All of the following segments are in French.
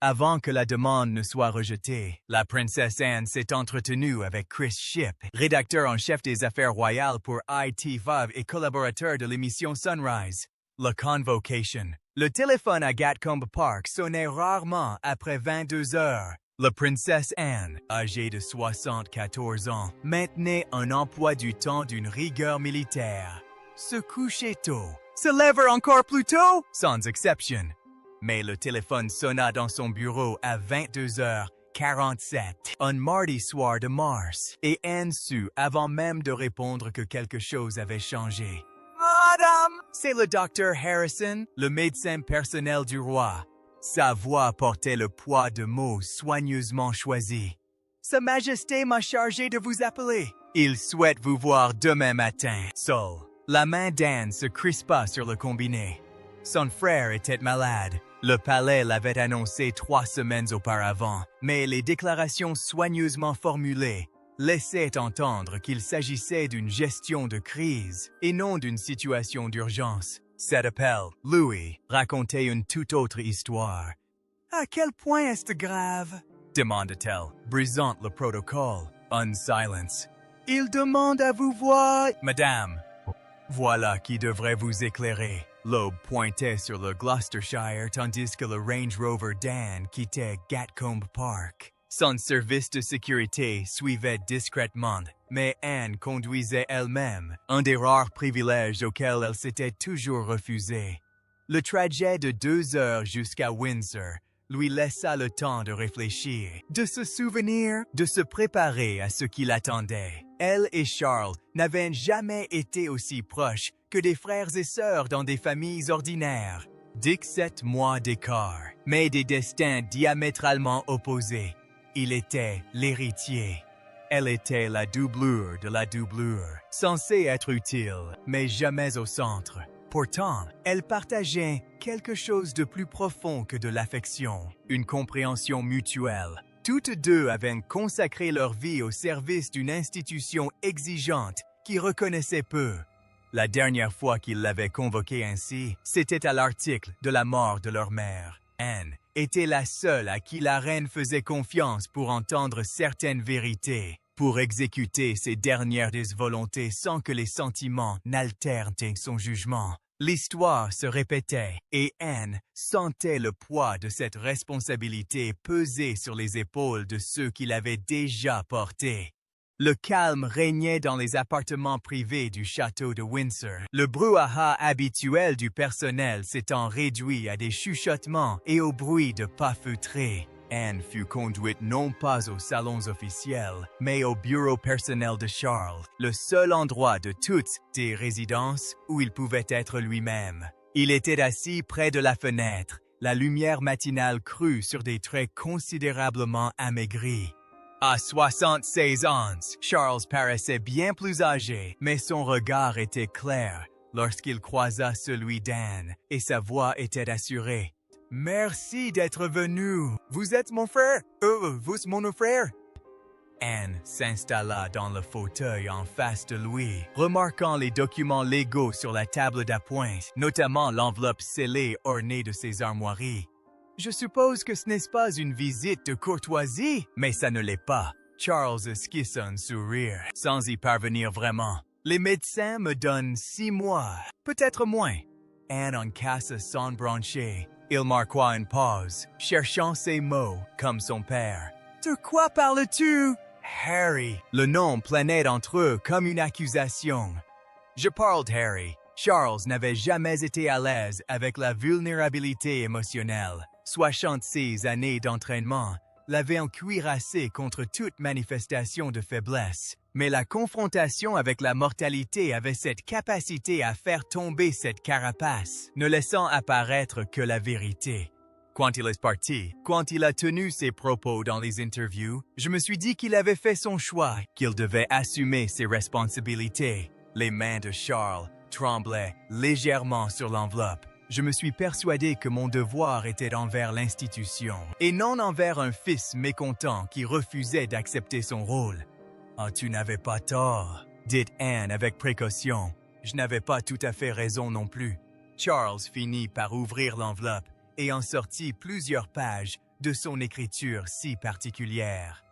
Avant que la demande ne soit rejetée, la princesse Anne s'est entretenue avec Chris Shipp, rédacteur en chef des affaires royales pour ITV et collaborateur de l'émission Sunrise. La Convocation. Le téléphone à Gatcombe Park sonnait rarement après 22 heures. La princesse Anne, âgée de 74 ans, maintenait un emploi du temps d'une rigueur militaire. Se coucher tôt, se lever encore plus tôt, sans exception. Mais le téléphone sonna dans son bureau à 22h47, un mardi soir de mars, et Anne sut avant même de répondre que quelque chose avait changé. Madame, c'est le docteur Harrison, le médecin personnel du roi. Sa voix portait le poids de mots soigneusement choisis. Sa Majesté m'a chargé de vous appeler. Il souhaite vous voir demain matin. Seul. La main d'Anne se crispa sur le combiné. Son frère était malade. Le palais l'avait annoncé 3 semaines auparavant, mais les déclarations soigneusement formulées laissaient entendre qu'il s'agissait d'une gestion de crise et non d'une situation d'urgence. Cet appel, Louis, racontait une toute autre histoire. « À quel point est-ce grave? » demanda-t-elle, brisant le protocole. Un silence. « Il demande à vous voir... » « Madame, voilà qui devrait vous éclairer. » L'aube pointait sur le Gloucestershire tandis que le Range Rover d'Anne quittait Gatcombe Park. Son service de sécurité suivait discrètement, mais Anne conduisait elle-même, un des rares privilèges auxquels elle s'était toujours refusée. Le trajet de 2 heures jusqu'à Windsor lui laissa le temps de réfléchir, de se souvenir, de se préparer à ce qui l'attendait. Elle et Charles n'avaient jamais été aussi proches que des frères et sœurs dans des familles ordinaires. 17 mois d'écart, mais des destins diamétralement opposés. Il était l'héritier. Elle était la doublure de la doublure, censée être utile, mais jamais au centre. Pourtant, elle partageait quelque chose de plus profond que de l'affection, une compréhension mutuelle. Toutes deux avaient consacré leur vie au service d'une institution exigeante qui reconnaissait peu. La dernière fois qu'ils l'avaient convoquée ainsi, c'était à l'article de la mort de leur mère. Anne était la seule à qui la reine faisait confiance pour entendre certaines vérités, pour exécuter ses dernières volontés sans que les sentiments n'altèrent son jugement. L'histoire se répétait et Anne sentait le poids de cette responsabilité peser sur les épaules de ceux qui l'avaient déjà portée. Le calme régnait dans les appartements privés du château de Windsor. Le brouhaha habituel du personnel s'étant réduit à des chuchotements et au bruit de pas feutrés. Anne fut conduite non pas aux salons officiels, mais au bureau personnel de Charles, le seul endroit de toutes des résidences où il pouvait être lui-même. Il était assis près de la fenêtre, la lumière matinale crue sur des traits considérablement amaigris. À 76 ans, Charles paraissait bien plus âgé, mais son regard était clair lorsqu'il croisa celui d'Anne, et sa voix était assurée. « Merci d'être venu. Vous êtes mon frère? Vous mon frère? » Anne s'installa dans le fauteuil en face de lui, remarquant les documents légaux sur la table d'appoint, notamment l'enveloppe scellée ornée de ses armoiries. « Je suppose que ce n'est pas une visite de courtoisie, mais ça ne l'est pas. » Charles esquissa un sourire, sans y parvenir vraiment. « Les médecins me donnent 6 mois, peut-être moins. » Anne en cassa sans brancher. Il marqua une pause, cherchant ses mots, comme son père. « De quoi parles-tu? » Harry. Le nom planait entre eux comme une accusation. « Je parle d'Harry. » Charles n'avait jamais été à l'aise avec la vulnérabilité émotionnelle. 66 années d'entraînement l'avaient cuirassé contre toute manifestation de faiblesse. Mais la confrontation avec la mortalité avait cette capacité à faire tomber cette carapace, ne laissant apparaître que la vérité. Quand il est parti, quand il a tenu ses propos dans les interviews, je me suis dit qu'il avait fait son choix, qu'il devait assumer ses responsabilités. Les mains de Charles tremblaient légèrement sur l'enveloppe. Je me suis persuadé que mon devoir était envers l'institution, et non envers un fils mécontent qui refusait d'accepter son rôle. « Ah, tu n'avais pas tort, » dit Anne avec précaution. Je n'avais pas tout à fait raison non plus. Charles finit par ouvrir l'enveloppe et en sortit plusieurs pages de son écriture si particulière.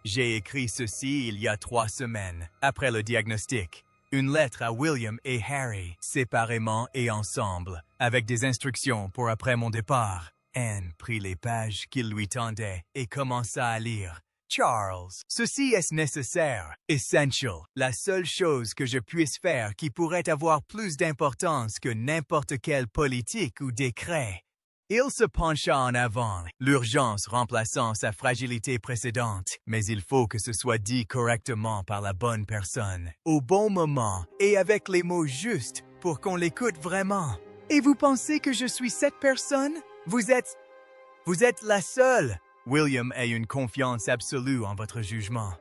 J'ai écrit ceci il y a 3 semaines, après le diagnostic. Une lettre à William et Harry, séparément et ensemble, avec des instructions pour après mon départ. Anne prit les pages qu'il lui tendait et commença à lire. Charles, ceci est nécessaire, essential, la seule chose que je puisse faire qui pourrait avoir plus d'importance que n'importe quelle politique ou décret. Il se pencha en avant, l'urgence remplaçant sa fragilité précédente, mais il faut que ce soit dit correctement par la bonne personne, au bon moment et avec les mots justes pour qu'on l'écoute vraiment. Et vous pensez que je suis cette personne? Vous êtes la seule. William a une confiance absolue en votre jugement.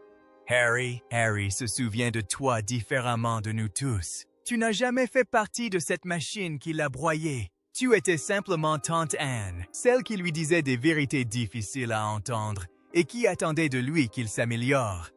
Harry se souvient de toi différemment de nous tous. Tu n'as jamais fait partie de cette machine qui l'a broyé. Tu étais simplement tante Anne, celle qui lui disait des vérités difficiles à entendre et qui attendait de lui qu'il s'améliore.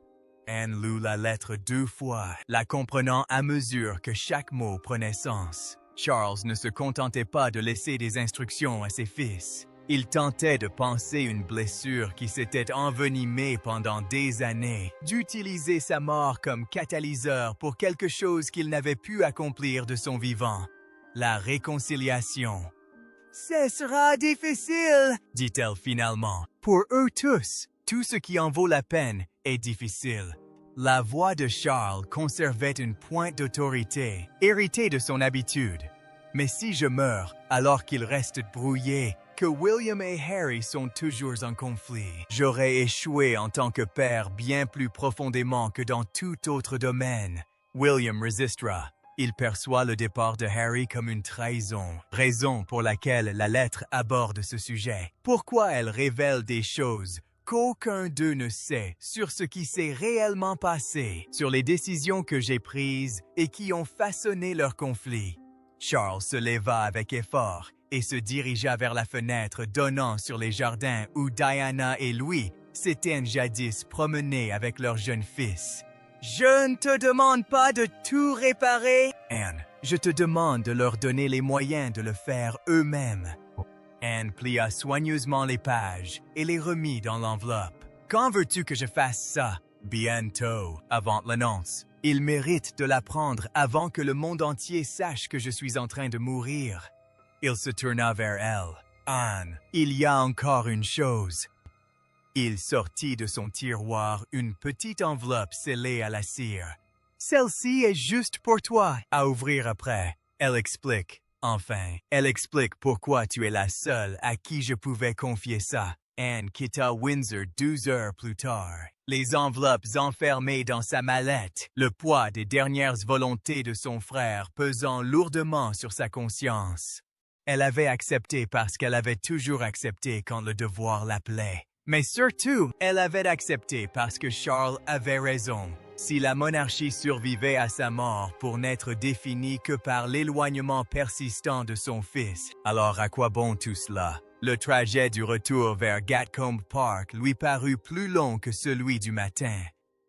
Anne lut la lettre 2 fois, la comprenant à mesure que chaque mot prenait sens. Charles ne se contentait pas de laisser des instructions à ses fils. Il tentait de panser une blessure qui s'était envenimée pendant des années, d'utiliser sa mort comme catalyseur pour quelque chose qu'il n'avait pu accomplir de son vivant. La réconciliation. « Ce sera difficile, dit-elle finalement. Pour eux tous, tout ce qui en vaut la peine est difficile. » La voix de Charles conservait une pointe d'autorité, héritée de son habitude. « Mais si je meurs, alors qu'il reste brouillé, que William et Harry sont toujours en conflit, j'aurais échoué en tant que père bien plus profondément que dans tout autre domaine. » William résistera. Il perçoit le départ de Harry comme une trahison, raison pour laquelle la lettre aborde ce sujet. Pourquoi elle révèle des choses qu'aucun d'eux ne sait sur ce qui s'est réellement passé, sur les décisions que j'ai prises et qui ont façonné leur conflit. Charles se leva avec effort et se dirigea vers la fenêtre donnant sur les jardins où Diana et Louis s'étaient jadis promenés avec leur jeune fils. « Je ne te demande pas de tout réparer, Anne. Je te demande de leur donner les moyens de le faire eux-mêmes. » Anne plia soigneusement les pages et les remit dans l'enveloppe. « Quand veux-tu que je fasse ça? »« Bientôt, avant l'annonce. Il mérite de l'apprendre avant que le monde entier sache que je suis en train de mourir. » Il se tourna vers elle. « Anne, il y a encore une chose. » Il sortit de son tiroir une petite enveloppe scellée à la cire. « Celle-ci est juste pour toi, à ouvrir après. » Elle explique. Enfin, elle explique pourquoi tu es la seule à qui je pouvais confier ça. Anne quitta Windsor 12 heures plus tard. Les enveloppes enfermées dans sa mallette, le poids des dernières volontés de son frère pesant lourdement sur sa conscience. Elle avait accepté parce qu'elle avait toujours accepté quand le devoir l'appelait. Mais surtout, elle avait accepté parce que Charles avait raison. Si la monarchie survivait à sa mort pour n'être définie que par l'éloignement persistant de son fils, alors à quoi bon tout cela? Le trajet du retour vers Gatcombe Park lui parut plus long que celui du matin.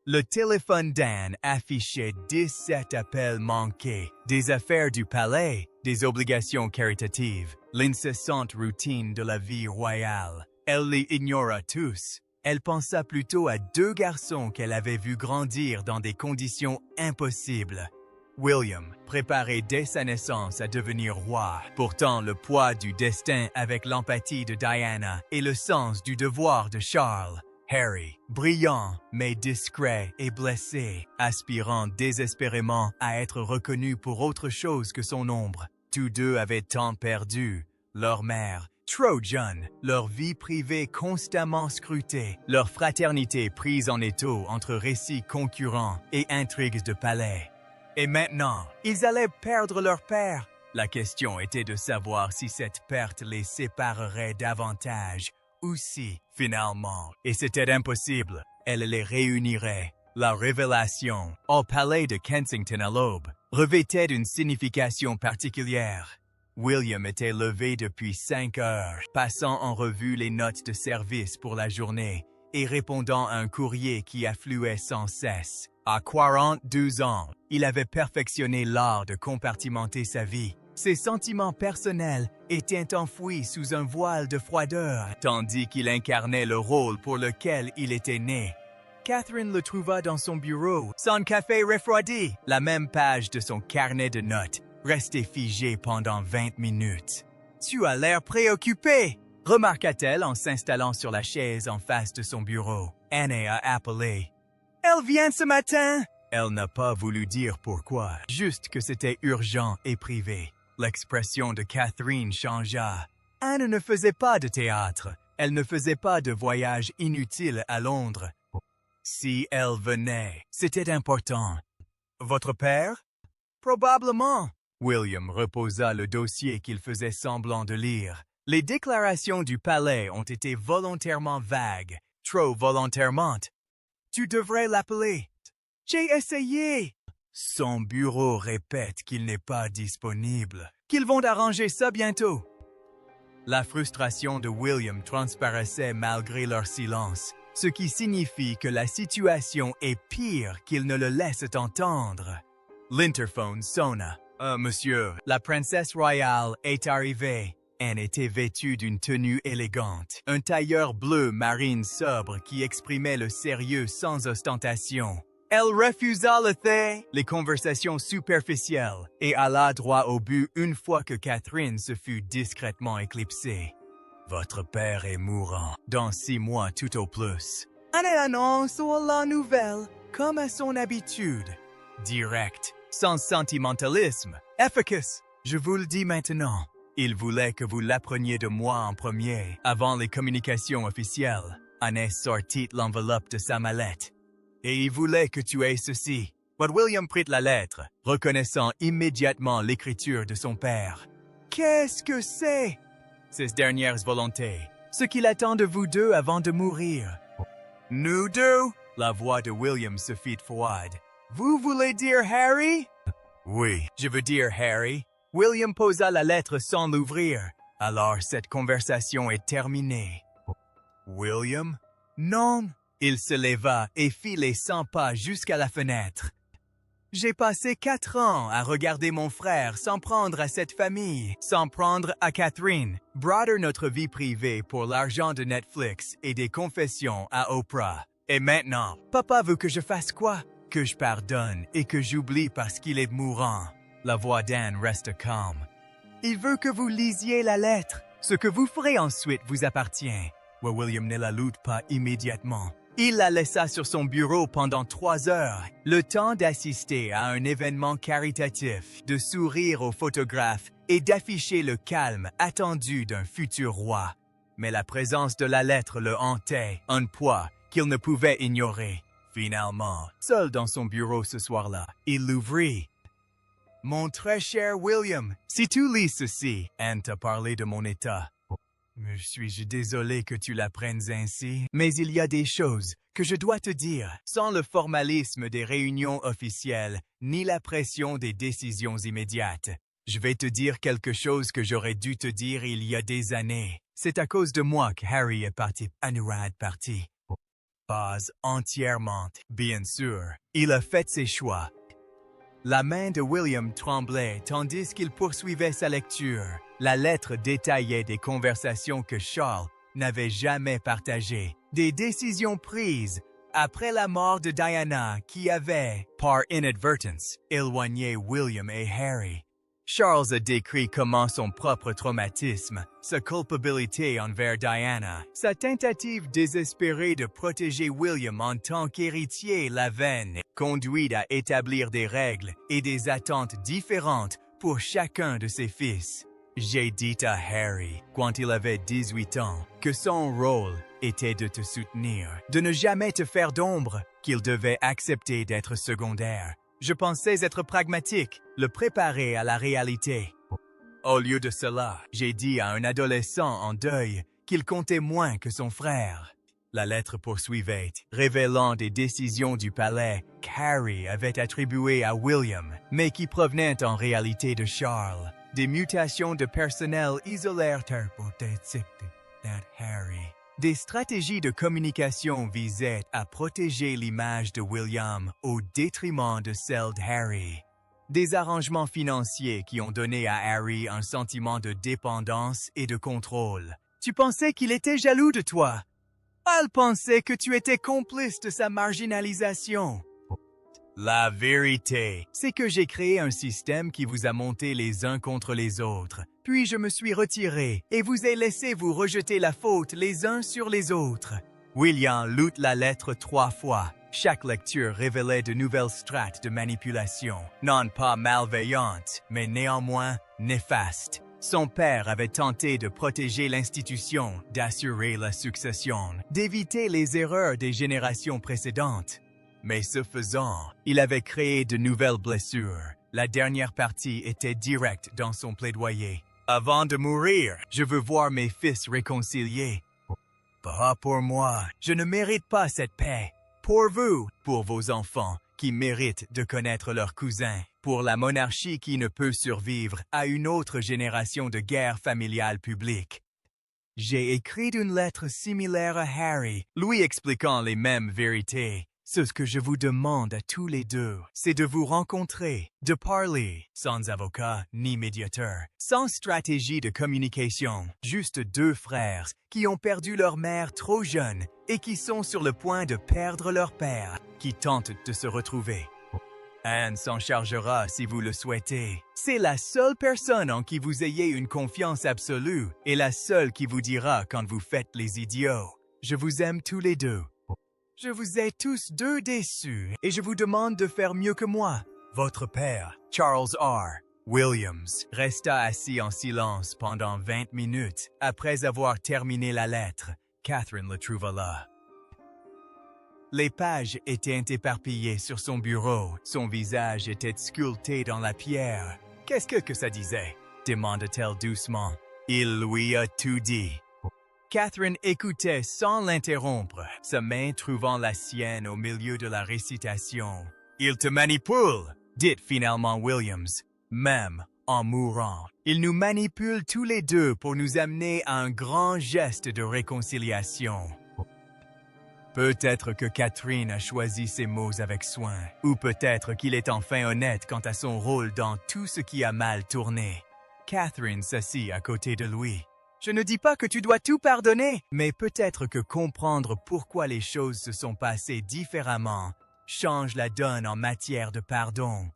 Le téléphone d'Anne affichait 17 appels manqués, des affaires du palais, des obligations caritatives, l'incessante routine de la vie royale. Elle les ignora tous. Elle pensa plutôt à 2 garçons qu'elle avait vus grandir dans des conditions impossibles. William, préparé dès sa naissance à devenir roi, portant le poids du destin avec l'empathie de Diana et le sens du devoir de Charles. Harry, brillant mais discret et blessé, aspirant désespérément à être reconnu pour autre chose que son ombre. Tous deux avaient tant perdu. Leur mère, trop jeune, leur vie privée constamment scrutée, leur fraternité prise en étau entre récits concurrents et intrigues de palais. Et maintenant, ils allaient perdre leur père. La question était de savoir si cette perte les séparerait davantage ou si, finalement, et c'était impossible, elle les réunirait. La révélation, au palais de Kensington à l'aube, revêtait une signification particulière. William était levé depuis 5 heures, passant en revue les notes de service pour la journée et répondant à un courrier qui affluait sans cesse. À 42 ans, il avait perfectionné l'art de compartimenter sa vie, Ses sentiments personnels étaient enfouis sous un voile de froideur, tandis qu'il incarnait le rôle pour lequel il était né. Catherine le trouva dans son bureau, son café refroidi, la même page de son carnet de notes, restée figée pendant 20 minutes. « Tu as l'air préoccupé !» remarqua-t-elle en s'installant sur la chaise en face de son bureau. Annie a appelé. « Elle vient ce matin !» Elle n'a pas voulu dire pourquoi, juste que c'était urgent et privé. L'expression de Catherine changea. Anne ne faisait pas de théâtre. Elle ne faisait pas de voyage inutile à Londres. Si elle venait, c'était important. « Votre père? »« Probablement. » William reposa le dossier qu'il faisait semblant de lire. Les déclarations du palais ont été volontairement vagues, trop volontairement. « Tu devrais l'appeler. »« J'ai essayé. » Son bureau répète qu'il n'est pas disponible, qu'ils vont arranger ça bientôt. La frustration de William transparaissait malgré leur silence, ce qui signifie que la situation est pire qu'ils ne le laissent entendre. L'interphone sonna. « Monsieur, la princesse royale est arrivée. » Anne était vêtue d'une tenue élégante, un tailleur bleu marine sobre qui exprimait le sérieux sans ostentation. Elle refusa le thé, les conversations superficielles, et alla droit au but une fois que Catherine se fut discrètement éclipsée. « Votre père est mourant, dans 6 mois tout au plus. » Anne annonce la nouvelle, comme à son habitude. Direct, sans sentimentalisme, efficace. Je vous le dis maintenant. Il voulait que vous l'appreniez de moi en premier, avant les communications officielles. Anne sortit l'enveloppe de sa mallette. Et il voulait que tu aies ceci. William prit la lettre, reconnaissant immédiatement l'écriture de son père. Qu'est-ce que c'est? Ses dernières volontés. Ce qu'il attend de vous deux avant de mourir. Nous deux? La voix de William se fit froide. Vous voulez dire Harry? Oui, je veux dire Harry. William posa la lettre sans l'ouvrir. Alors cette conversation est terminée. William? Non. Il se leva et fit les 100 pas jusqu'à la fenêtre. J'ai passé 4 ans à regarder mon frère s'en prendre à cette famille, s'en prendre à Catherine, broder notre vie privée pour l'argent de Netflix et des confessions à Oprah. Et maintenant, papa veut que je fasse quoi? Que je pardonne et que j'oublie parce qu'il est mourant. La voix d'Anne reste calme. Il veut que vous lisiez la lettre. Ce que vous ferez ensuite vous appartient. William ne la lut pas immédiatement. Il la laissa sur son bureau pendant 3 heures, le temps d'assister à un événement caritatif, de sourire aux photographes et d'afficher le calme attendu d'un futur roi. Mais la présence de la lettre le hantait, un poids qu'il ne pouvait ignorer. Finalement, seul dans son bureau ce soir-là, il l'ouvrit. « Mon très cher William, si tu lis ceci, Anne t'a parlé de mon état. Suis-je désolé que tu l'apprennes ainsi, mais il y a des choses que je dois te dire, sans le formalisme des réunions officielles, ni la pression des décisions immédiates. Je vais te dire quelque chose que j'aurais dû te dire il y a des années. C'est à cause de moi que Harry est parti. Anurad parti. Pas entièrement, bien sûr. Il a fait ses choix. » La main de William tremblait tandis qu'il poursuivait sa lecture. La lettre détaillait des conversations que Charles n'avait jamais partagées, des décisions prises après la mort de Diana qui avaient, par inadvertance, éloigné William et Harry. Charles a décrit comment son propre traumatisme, sa culpabilité envers Diana, sa tentative désespérée de protéger William en tant qu'héritier l'avaient conduit à établir des règles et des attentes différentes pour chacun de ses fils. J'ai dit à Harry, quand il avait 18 ans, que son rôle était de te soutenir, de ne jamais te faire d'ombre, qu'il devait accepter d'être secondaire. Je pensais être pragmatique, le préparer à la réalité. Au lieu de cela, j'ai dit à un adolescent en deuil qu'il comptait moins que son frère. La lettre poursuivait, révélant des décisions du palais qu'Harry avait attribuées à William, mais qui provenaient en réalité de Charles. Des mutations de personnel isolèrent Harry. Des stratégies de communication visaient à protéger l'image de William au détriment de celle de Harry. Des arrangements financiers qui ont donné à Harry un sentiment de dépendance et de contrôle. Tu pensais qu'il était jaloux de toi. Elle pensait que tu étais complice de sa marginalisation. La vérité, c'est que j'ai créé un système qui vous a monté les uns contre les autres. Puis je me suis retiré et vous ai laissé vous rejeter la faute les uns sur les autres. William lut la lettre 3 fois. Chaque lecture révélait de nouvelles strates de manipulation, non pas malveillantes, mais néanmoins néfastes. Son père avait tenté de protéger l'institution, d'assurer la succession, d'éviter les erreurs des générations précédentes. Mais ce faisant, il avait créé de nouvelles blessures. La dernière partie était directe dans son plaidoyer. Avant de mourir, je veux voir mes fils réconciliés. Pas pour moi, je ne mérite pas cette paix. Pour vous, pour vos enfants, qui méritent de connaître leurs cousins. Pour la monarchie qui ne peut survivre à une autre génération de guerre familiale publique. J'ai écrit une lettre similaire à Harry, lui expliquant les mêmes vérités. Ce que je vous demande à tous les deux, c'est de vous rencontrer, de parler, sans avocat ni médiateur, sans stratégie de communication, juste deux frères qui ont perdu leur mère trop jeune et qui sont sur le point de perdre leur père, qui tentent de se retrouver. Anne s'en chargera si vous le souhaitez. C'est la seule personne en qui vous ayez une confiance absolue et la seule qui vous dira quand vous faites les idiots. Je vous aime tous les deux. Je vous ai tous deux déçus et je vous demande de faire mieux que moi. Votre père, Charles R. Williams, resta assis en silence pendant 20 minutes après avoir terminé la lettre. Catherine le trouva là. Les pages étaient éparpillées sur son bureau. Son visage était sculpté dans la pierre. Qu'est-ce que ça disait? Demanda-t-elle doucement. Il lui a tout dit. Catherine écoutait sans l'interrompre, sa main trouvant la sienne au milieu de la récitation. « Il te manipule !» dit finalement Williams. « Même en mourant, il nous manipule tous les deux pour nous amener à un grand geste de réconciliation. » Peut-être que Catherine a choisi ses mots avec soin, ou peut-être qu'il est enfin honnête quant à son rôle dans tout ce qui a mal tourné. Catherine s'assit à côté de lui. Je ne dis pas que tu dois tout pardonner, mais peut-être que comprendre pourquoi les choses se sont passées différemment change la donne en matière de pardon.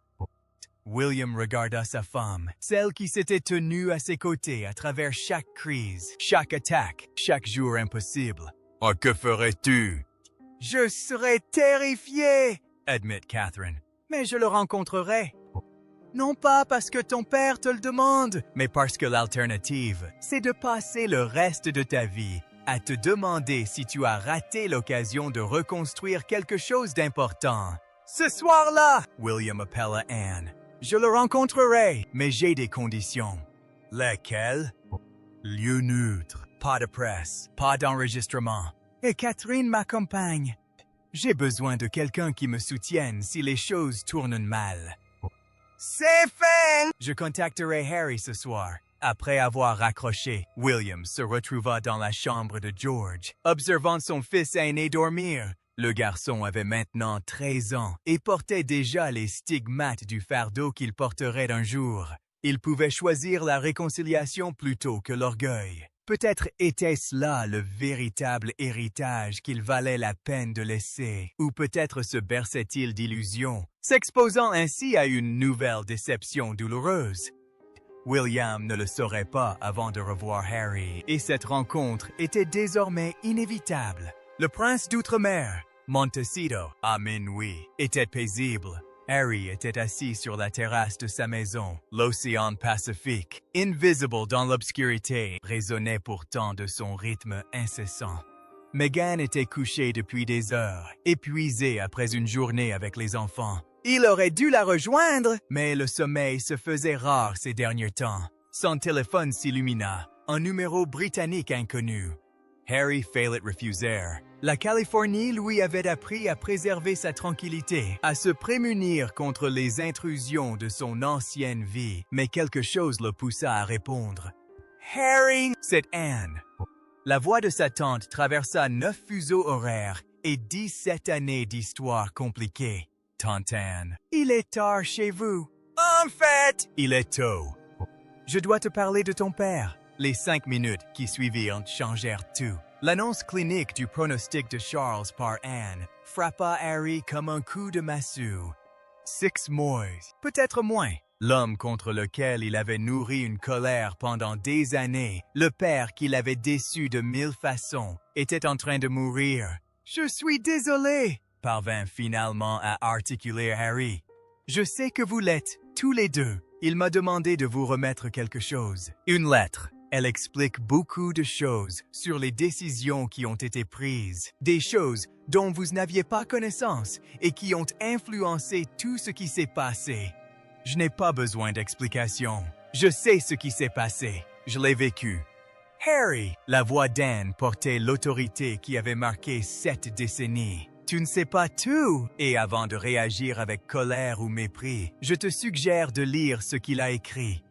William regarda sa femme, celle qui s'était tenue à ses côtés à travers chaque crise, chaque attaque, chaque jour impossible. « Oh, que ferais-tu? »« Je serais terrifié, » admit Catherine, « mais je le rencontrerai. » Non pas parce que ton père te le demande, mais parce que l'alternative, c'est de passer le reste de ta vie à te demander si tu as raté l'occasion de reconstruire quelque chose d'important. Ce soir-là, William appela Anne. Je le rencontrerai, mais j'ai des conditions. Lesquelles? Lieu neutre, pas de presse, pas d'enregistrement. Et Catherine m'accompagne. J'ai besoin de quelqu'un qui me soutienne si les choses tournent mal. C'est fait! Je contacterai Harry ce soir. Après avoir raccroché, William se retrouva dans la chambre de George, observant son fils aîné dormir. Le garçon avait maintenant 13 ans et portait déjà les stigmates du fardeau qu'il porterait un jour. Il pouvait choisir la réconciliation plutôt que l'orgueil. Peut-être était-ce là le véritable héritage qu'il valait la peine de laisser, ou peut-être se berçait-il d'illusions, s'exposant ainsi à une nouvelle déception douloureuse. William ne le saurait pas avant de revoir Harry, et cette rencontre était désormais inévitable. Le prince d'outre-mer, Montecito, à minuit, était paisible. Harry était assis sur la terrasse de sa maison. L'océan Pacifique, invisible dans l'obscurité, résonnait pourtant de son rythme incessant. Meghan était couchée depuis des heures, épuisée après une journée avec les enfants. Il aurait dû la rejoindre, mais le sommeil se faisait rare ces derniers temps. Son téléphone s'illumina, un numéro britannique inconnu. Harry fallait refuser. La Californie lui avait appris à préserver sa tranquillité, à se prémunir contre les intrusions de son ancienne vie, mais quelque chose le poussa à répondre. « Harry, c'est Anne. » La voix de sa tante traversa 9 fuseaux horaires et 17 années d'histoire compliquée. « Tante Anne, il est tard chez vous. »« En fait, il est tôt. Je dois te parler de ton père. Les 5 minutes qui suivirent changèrent tout. L'annonce clinique du pronostic de Charles par Anne frappa Harry comme un coup de massue. 6 mois, peut-être moins. L'homme contre lequel il avait nourri une colère pendant des années, le père qui l'avait déçu de 1000 façons, était en train de mourir. « Je suis désolé !» parvint finalement à articuler Harry. « Je sais que vous l'êtes, tous les deux. Il m'a demandé de vous remettre quelque chose. Une lettre. Elle explique beaucoup de choses sur les décisions qui ont été prises, des choses dont vous n'aviez pas connaissance et qui ont influencé tout ce qui s'est passé. Je n'ai pas besoin d'explication. Je sais ce qui s'est passé. Je l'ai vécu. » Harry, la voix d'Anne portait l'autorité qui avait marqué 7 décennies. Tu ne sais pas tout. Et avant de réagir avec colère ou mépris, je te suggère de lire ce qu'il a écrit.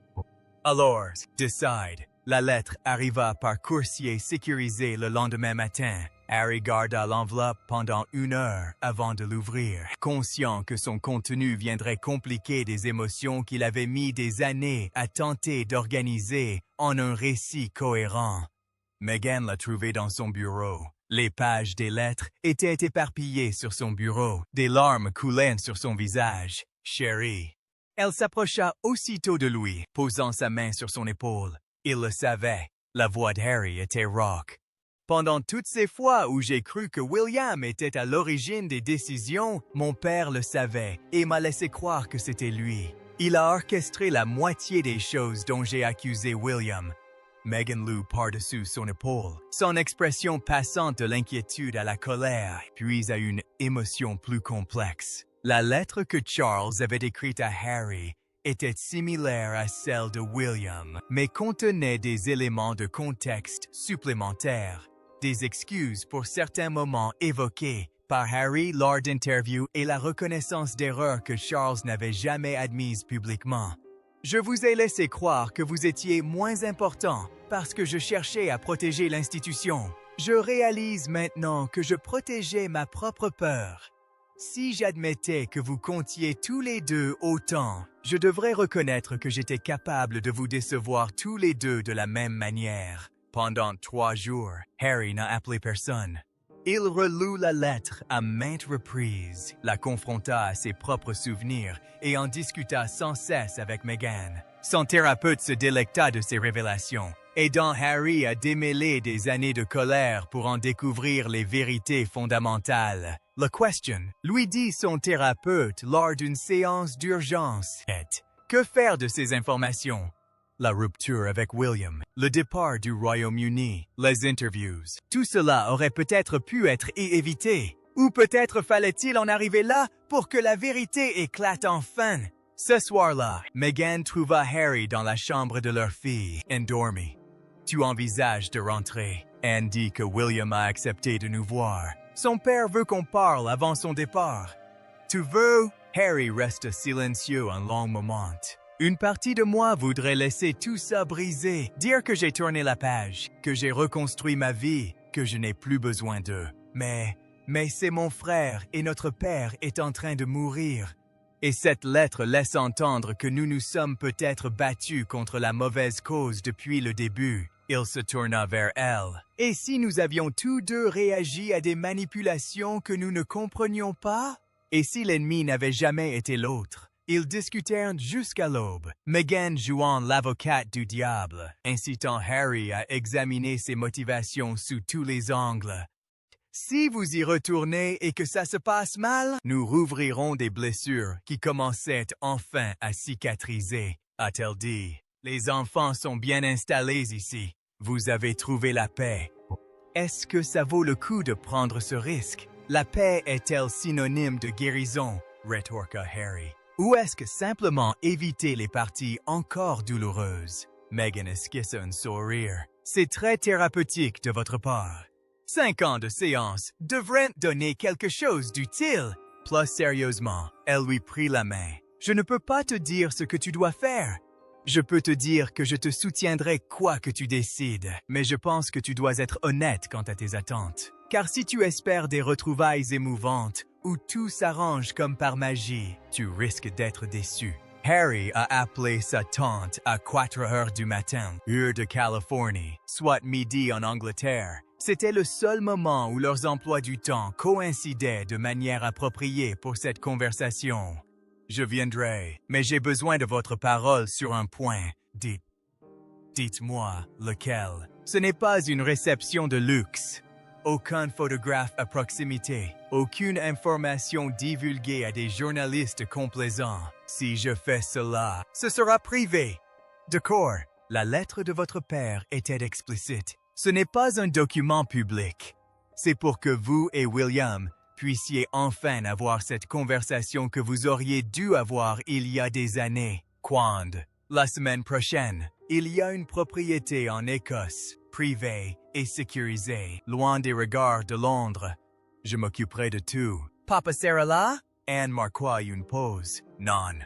Alors, décide. La lettre arriva par coursier sécurisé le lendemain matin. Harry garda l'enveloppe pendant 1 heure avant de l'ouvrir, conscient que son contenu viendrait compliquer des émotions qu'il avait mis des années à tenter d'organiser en un récit cohérent. Meghan l'a trouvé dans son bureau. Les pages des lettres étaient éparpillées sur son bureau, des larmes coulaient sur son visage. « Chérie !» Elle s'approcha aussitôt de lui, posant sa main sur son épaule. Il le savait, la voix de Harry était rauque. Pendant toutes ces fois où j'ai cru que William était à l'origine des décisions, mon père le savait et m'a laissé croire que c'était lui. Il a orchestré la moitié des choses dont j'ai accusé William. Meghan lut par-dessus son épaule, son expression passant de l'inquiétude à la colère, puis à une émotion plus complexe. La lettre que Charles avait écrite à Harry était similaire à celle de William, mais contenait des éléments de contexte supplémentaires, des excuses pour certains moments évoqués par Harry lors d'interviews et la reconnaissance d'erreurs que Charles n'avait jamais admises publiquement. Je vous ai laissé croire que vous étiez moins important parce que je cherchais à protéger l'institution. Je réalise maintenant que je protégeais ma propre peur. Si j'admettais que vous comptiez tous les deux autant, je devrais reconnaître que j'étais capable de vous décevoir tous les deux de la même manière. Pendant 3 jours, Harry n'a appelé personne. Il relut la lettre à maintes reprises, la confronta à ses propres souvenirs et en discuta sans cesse avec Meghan. Son thérapeute se délecta de ses révélations, aidant Harry à démêler des années de colère pour en découvrir les vérités fondamentales. La question, lui dit son thérapeute lors d'une séance d'urgence, est « Que faire de ces informations ?» La rupture avec William, le départ du Royaume-Uni, les interviews, tout cela aurait peut-être pu être évité. Ou peut-être fallait-il en arriver là pour que la vérité éclate enfin. Ce soir-là, Meghan trouva Harry dans la chambre de leur fille, endormi. « Tu envisages de rentrer. Anne dit que William a accepté de nous voir. Son père veut qu'on parle avant son départ. »« Tu veux? » Harry reste silencieux un long moment. Une partie de moi voudrait laisser tout ça briser, dire que j'ai tourné la page, que j'ai reconstruit ma vie, que je n'ai plus besoin d'eux. Mais c'est mon frère et notre père est en train de mourir. Et cette lettre laisse entendre que nous nous sommes peut-être battus contre la mauvaise cause depuis le début. Il se tourna vers elle. Et si nous avions tous deux réagi à des manipulations que nous ne comprenions pas? Et si l'ennemi n'avait jamais été l'autre? Ils discutèrent jusqu'à l'aube, Meghan jouant l'avocate du diable, incitant Harry à examiner ses motivations sous tous les angles. « Si vous y retournez et que ça se passe mal, nous rouvrirons des blessures qui commençaient enfin à cicatriser, » a-t-elle dit. « Les enfants sont bien installés ici. Vous avez trouvé la paix. Est-ce que ça vaut le coup de prendre ce risque? La paix est-elle synonyme de guérison? » rétorqua Harry. Ou est-ce que simplement éviter les parties encore douloureuses? Meghan esquissa un sourire. C'est très thérapeutique de votre part. 5 ans de séance devraient donner quelque chose d'utile. Plus sérieusement, elle lui prit la main. Je ne peux pas te dire ce que tu dois faire. Je peux te dire que je te soutiendrai quoi que tu décides, mais je pense que tu dois être honnête quant à tes attentes. Car si tu espères des retrouvailles émouvantes, où tout s'arrange comme par magie, tu risques d'être déçu. Harry a appelé sa tante à 4 heures du matin, heure de Californie, soit midi en Angleterre. C'était le seul moment où leurs emplois du temps coïncidaient de manière appropriée pour cette conversation. Je viendrai, mais j'ai besoin de votre parole sur un point. Dites-moi lequel. Ce n'est pas une réception de luxe. Aucun photographe à proximité. Aucune information divulguée à des journalistes complaisants. Si je fais cela, ce sera privé. D'accord. La lettre de votre père était explicite. Ce n'est pas un document public. C'est pour que vous et William puissiez enfin avoir cette conversation que vous auriez dû avoir il y a des années. Quand? La semaine prochaine. Il y a une propriété en Écosse, privée et sécurisée, loin des regards de Londres. Je m'occuperai de tout. Papa sera là? Anne marqua une pause. Non.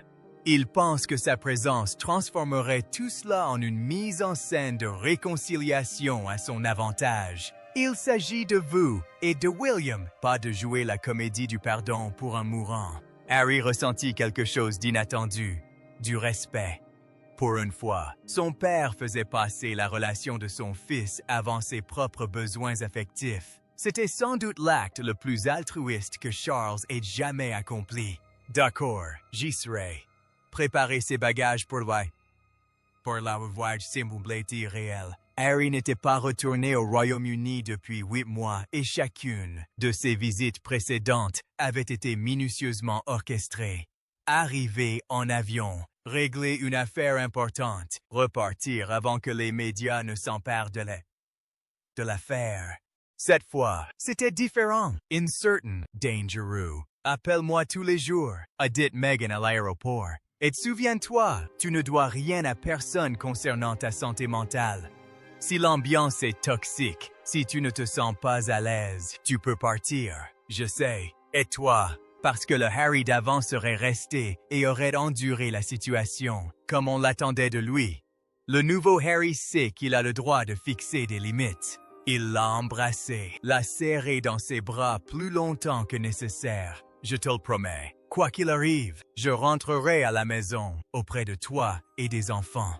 Il pense que sa présence transformerait tout cela en une mise en scène de réconciliation à son avantage. Il s'agit de vous et de William, pas de jouer la comédie du pardon pour un mourant. Harry ressentit quelque chose d'inattendu, du respect. Pour une fois, son père faisait passer la relation de son fils avant ses propres besoins affectifs. C'était sans doute l'acte le plus altruiste que Charles ait jamais accompli. D'accord, j'y serai. Préparez ses bagages pour la voyage semblait réel. Harry n'était pas retourné au Royaume-Uni depuis 8 mois et chacune de ses visites précédentes avait été minutieusement orchestrée. Arriver en avion, régler une affaire importante, repartir avant que les médias ne s'emparent de l'affaire. Cette fois, c'était différent, incertain, dangereux. Appelle-moi tous les jours, a dit Meghan à l'aéroport. Et souviens-toi, tu ne dois rien à personne concernant ta santé mentale. Si l'ambiance est toxique, si tu ne te sens pas à l'aise, tu peux partir. Je sais. Et toi? Parce que le Harry d'avant serait resté et aurait enduré la situation, comme on l'attendait de lui. Le nouveau Harry sait qu'il a le droit de fixer des limites. Il l'a embrassé, l'a serré dans ses bras plus longtemps que nécessaire. Je te le promets. Quoi qu'il arrive, je rentrerai à la maison, auprès de toi et des enfants.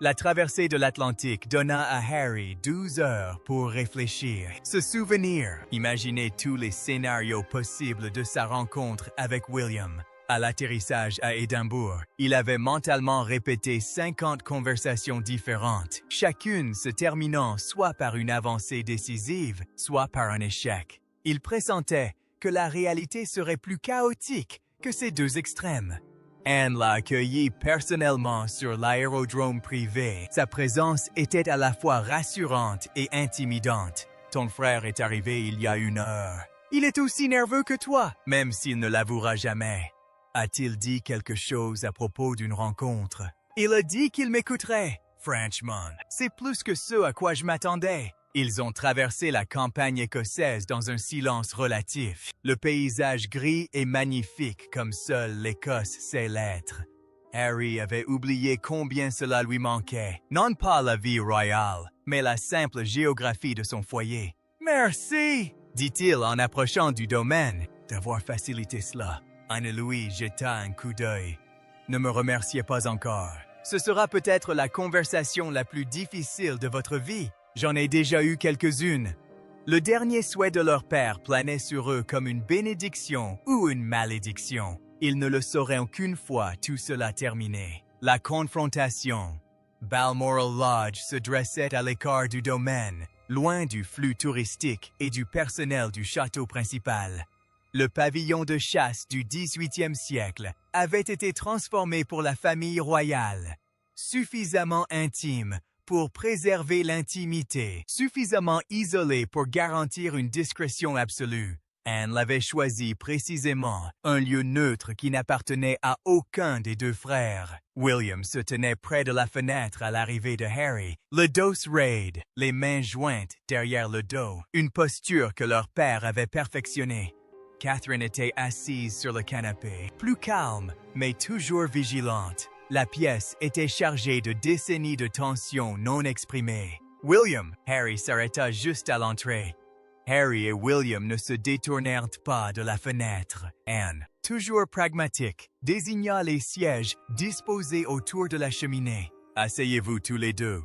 La traversée de l'Atlantique donna à Harry 12 heures pour réfléchir, se souvenir, imaginer tous les scénarios possibles de sa rencontre avec William. À l'atterrissage à Édimbourg, il avait mentalement répété 50 conversations différentes, chacune se terminant soit par une avancée décisive, soit par un échec. Il pressentait que la réalité serait plus chaotique que ces deux extrêmes. Anne l'a accueilli personnellement sur l'aérodrome privé. Sa présence était à la fois rassurante et intimidante. Ton frère est arrivé il y a 1 heure. Il est aussi nerveux que toi, même s'il ne l'avouera jamais. A-t-il dit quelque chose à propos d'une rencontre? Il a dit qu'il m'écouterait. Franchement, c'est plus que ce à quoi je m'attendais. Ils ont traversé la campagne écossaise dans un silence relatif. Le paysage gris est magnifique comme seule l'Écosse sait l'être. Harry avait oublié combien cela lui manquait. Non pas la vie royale, mais la simple géographie de son foyer. « Merci !» dit-il en approchant du domaine. D'avoir facilité cela. Anne-Louis jeta un coup d'œil. « Ne me remerciez pas encore. Ce sera peut-être la conversation la plus difficile de votre vie. J'en ai déjà eu quelques-unes. » Le dernier souhait de leur père planait sur eux comme une bénédiction ou une malédiction. Ils ne le sauraient aucune fois tout cela terminé. La confrontation. Balmoral Lodge se dressait à l'écart du domaine, loin du flux touristique et du personnel du château principal. Le pavillon de chasse du 18e siècle avait été transformé pour la famille royale. Suffisamment intime pour préserver l'intimité, suffisamment isolé pour garantir une discrétion absolue. Anne l'avait choisi précisément, un lieu neutre qui n'appartenait à aucun des deux frères. William se tenait près de la fenêtre à l'arrivée de Harry, le dos raide, les mains jointes derrière le dos, une posture que leur père avait perfectionnée. Catherine était assise sur le canapé, plus calme, mais toujours vigilante. La pièce était chargée de décennies de tensions non exprimées. « William !» Harry s'arrêta juste à l'entrée. « Harry et William ne se détournèrent pas de la fenêtre. Anne, toujours pragmatique, désigna les sièges disposés autour de la cheminée. Asseyez-vous tous les deux.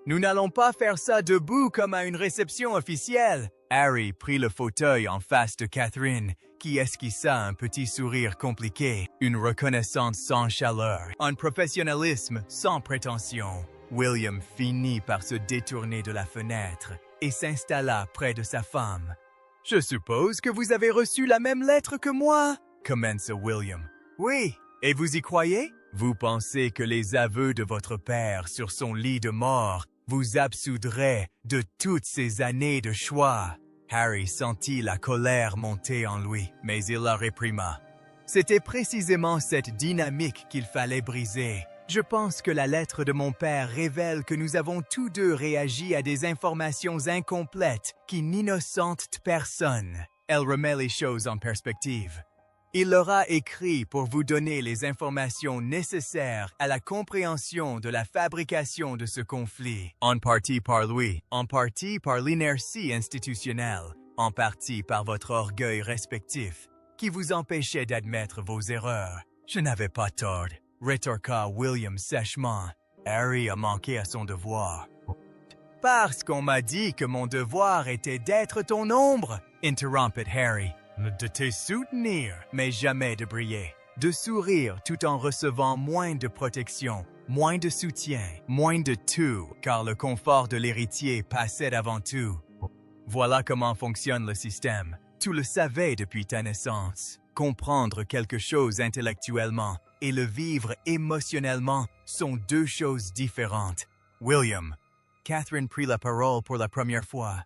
Nous n'allons pas faire ça debout comme à une réception officielle. Harry prit le fauteuil en face de Catherine, qui esquissa un petit sourire compliqué, une reconnaissance sans chaleur, un professionnalisme sans prétention. William finit par se détourner de la fenêtre et s'installa près de sa femme. « Je suppose que vous avez reçu la même lettre que moi » commença William. « Oui, et vous y croyez? Vous pensez que les aveux de votre père sur son lit de mort vous absoudraient de toutes ces années de choix. » Harry sentit la colère monter en lui, mais il la réprima. C'était précisément cette dynamique qu'il fallait briser. Je pense que la lettre de mon père révèle que nous avons tous deux réagi à des informations incomplètes qui n'innocentent personne. Elle remet les choses en perspective. Il leur a écrit pour vous donner les informations nécessaires à la compréhension de la fabrication de ce conflit, en partie par lui, en partie par l'inertie institutionnelle, en partie par votre orgueil respectif, qui vous empêchait d'admettre vos erreurs. Je n'avais pas tort, rétorqua William sèchement. Harry a manqué à son devoir. Parce qu'on m'a dit que mon devoir était d'être ton ombre, interrompit Harry. De te soutenir, mais jamais de briller. De sourire tout en recevant moins de protection, moins de soutien, moins de tout, car le confort de l'héritier passait avant tout. Voilà comment fonctionne le système. Tu le savais depuis ta naissance. Comprendre quelque chose intellectuellement et le vivre émotionnellement sont deux choses différentes. William. Catherine prit la parole pour la première fois.